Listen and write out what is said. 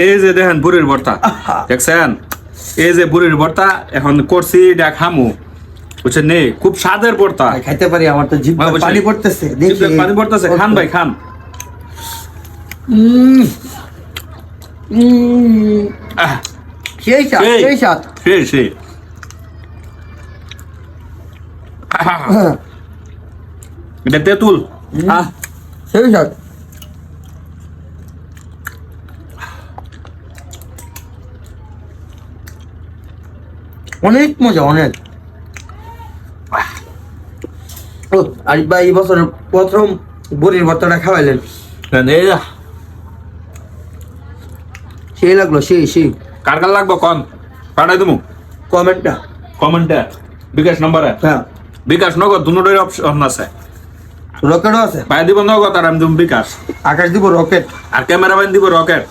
এই যে দেখেন বুড়ির ভর্তা দেখছেন, এই যে বুড়ির ভর্তা এখন করছি এটা খামু, বুঝছেন নে, খুব স্বাদের ভর্তা। ভাই খাইতে পারি, আমার তো জিভ হ্যাঁ, বুঝছি। পানি পড়তেছে, দেখি জিভে পানি পড়তেছে, খান ভাই খান। আহ, সেই স্বাদ, সেই। সেই স্বাদ। সেই এটা তেঁতুল। সেই স্বাদ। অনেক মজা, অনেক। ও আরিফ ভাই এই বছর প্রথম বড়ির ভর্তাটা খাওয়াইলেন, সেই লাগলো, সেই সেই। কার কার লাগবো কন, পাঠাই দেবো কমেন্টটা। কমেন্টে, বিকাশ নম্বরে, হ্যাঁ, বিকাশ নগদ দুটোই অপশন আছে। রকেটও আছে, পাই দিব নগদ আর আমি দিব বিকাশ, আকাশ দিব রকেট। আর ক্যামেরাম্যান দিব রকেট।